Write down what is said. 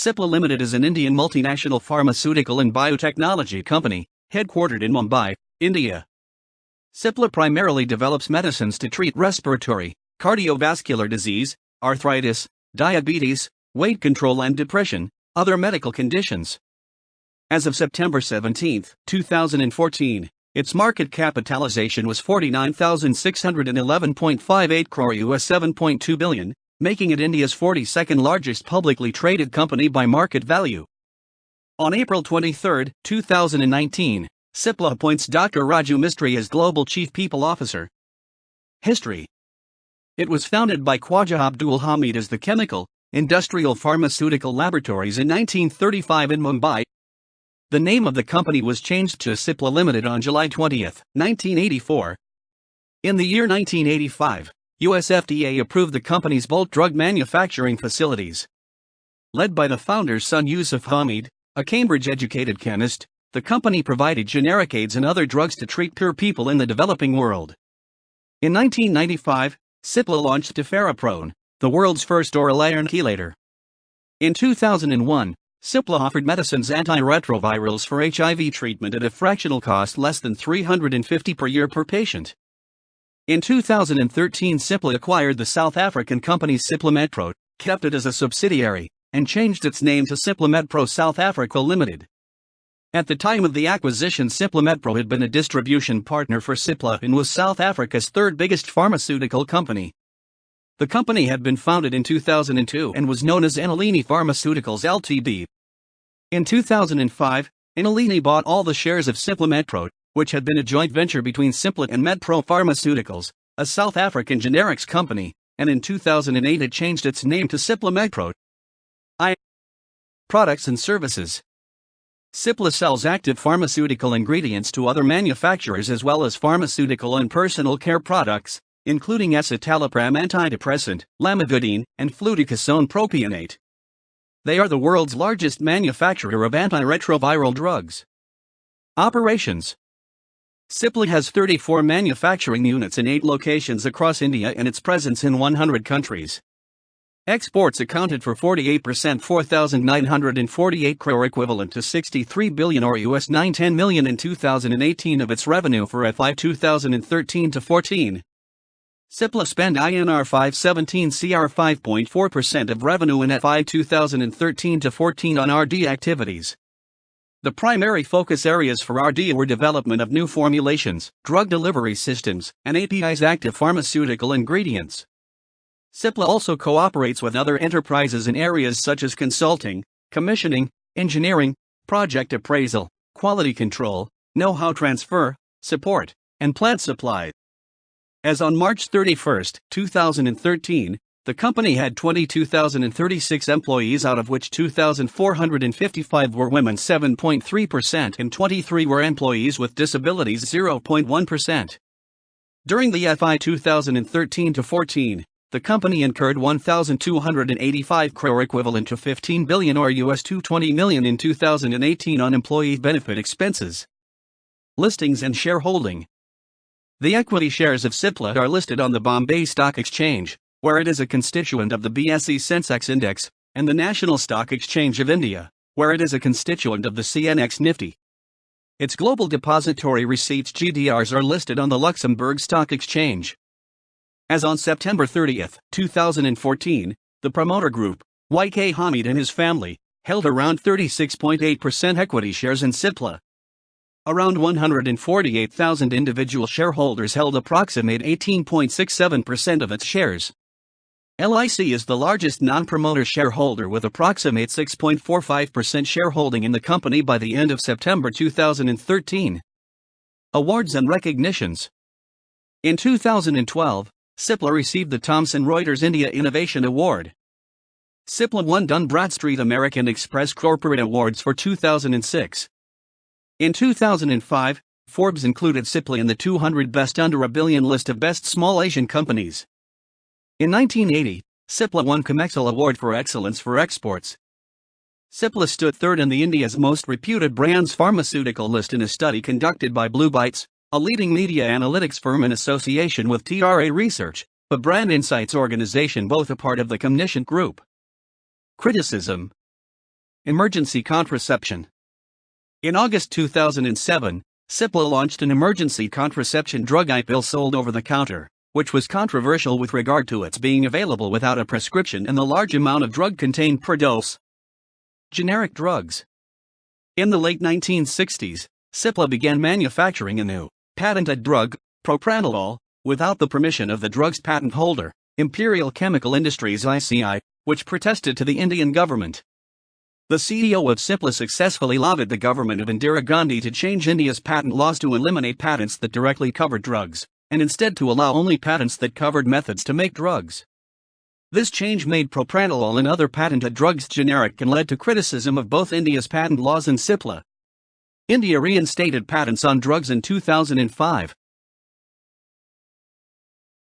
Cipla Limited is an Indian multinational pharmaceutical and biotechnology company, headquartered in Mumbai, India. Cipla primarily develops medicines to treat respiratory, cardiovascular disease, arthritis, diabetes, weight control and depression, other medical conditions. As of September 17, 2014, its market capitalization was 49,611.58 crore US $7.2 billion, making it India's 42nd largest publicly traded company by market value. On April 23, 2019, Cipla appoints Dr. Raju Mistry as Global Chief People Officer. History. It was founded by Khwaja Abdul Hamid as the Chemical, Industrial Pharmaceutical Laboratories in 1935 in Mumbai. The name of the company was changed to Cipla Limited on July 20, 1984. In the year 1985, US FDA approved the company's bulk drug manufacturing facilities. Led by the founder's son Yusuf Hamid, a Cambridge-educated chemist, the company provided generic aids and other drugs to treat poor people in the developing world. In 1995, Cipla launched Teferaprone, the world's first oral iron chelator. In 2001, Cipla offered medicines antiretrovirals for HIV treatment at a fractional cost less than $350 per year per patient. In 2013, Cipla acquired the South African company Cipla Medpro, kept it as a subsidiary, and changed its name to Cipla Medpro South Africa Limited. At the time of the acquisition, Cipla Medpro had been a distribution partner for Cipla and was South Africa's third biggest pharmaceutical company. The company had been founded in 2002 and was known as Enalini Pharmaceuticals Ltd. In 2005, Enalini bought all the shares of Cipla Medpro, which had been a joint venture between Cipla and Medpro Pharmaceuticals, a South African generics company, and in 2008 it changed its name to Cipla Medpro. Products and services. Cipla sells active pharmaceutical ingredients to other manufacturers as well as pharmaceutical and personal care products, including escitalopram antidepressant, lamivudine, and fluticasone propionate. They are the world's largest manufacturer of antiretroviral drugs. Operations. Cipla has 34 manufacturing units in 8 locations across India and its presence in 100 countries. Exports accounted for 48%, 4,948 crore, equivalent to 63 billion or US $910 million in 2018 of its revenue for FY 2013-14. Cipla spent INR 517 crore, 5.4% of revenue in FY 2013-14 on R&D activities. The primary focus areas for R&D were development of new formulations, drug delivery systems, and APIs, active pharmaceutical ingredients. Cipla also cooperates with other enterprises in areas such as consulting, commissioning, engineering, project appraisal, quality control, know-how transfer, support, and plant supply. As on March 31, 2013, the company had 22,036 employees, out of which 2,455 were women 7.3% and 23 were employees with disabilities 0.1%. During the FY 2013-14, the company incurred 1,285 crore, equivalent to 15 billion or US $220 million in 2018 on employee benefit expenses. Listings and shareholding. The equity shares of Cipla are listed on the Bombay Stock Exchange, where it is a constituent of the BSE Sensex Index, and the National Stock Exchange of India, where it is a constituent of the CNX Nifty. Its global depository receipts GDRs are listed on the Luxembourg Stock Exchange. As on September 30, 2014, the promoter group, YK Hamid and his family, held around 36.8% equity shares in Cipla. Around 148,000 individual shareholders held approximate 18.67% of its shares. LIC is the largest non-promoter shareholder with approximate 6.45% shareholding in the company by the end of September 2013. Awards and recognitions. In 2012, Cipla received the Thomson Reuters India Innovation Award. Cipla won Dun Bradstreet American Express Corporate Awards for 2006. In 2005, Forbes included Cipla in the 200 Best Under $1 Billion list of Best Small Asian Companies. In 1980, Cipla won Comexcel Award for Excellence for Exports. Cipla stood third in the India's most reputed brands pharmaceutical list in a study conducted by Blue Bytes, a leading media analytics firm in association with TRA Research, a brand insights organization, both a part of the Cognizant Group. Criticism. Emergency contraception. In August 2007, Cipla launched an emergency contraception drug pill sold over the counter, which was controversial with regard to its being available without a prescription and the large amount of drug contained per dose. Generic drugs. In the late 1960s, Cipla began manufacturing a new, patented drug, propranolol, without the permission of the drug's patent holder, Imperial Chemical Industries ICI, which protested to the Indian government. The CEO of Cipla successfully lobbied the government of Indira Gandhi to change India's patent laws to eliminate patents that directly covered drugs, and instead to allow only patents that covered methods to make drugs. This change made propranolol and other patented drugs generic and led to criticism of both India's patent laws and Cipla. India reinstated patents on drugs in 2005,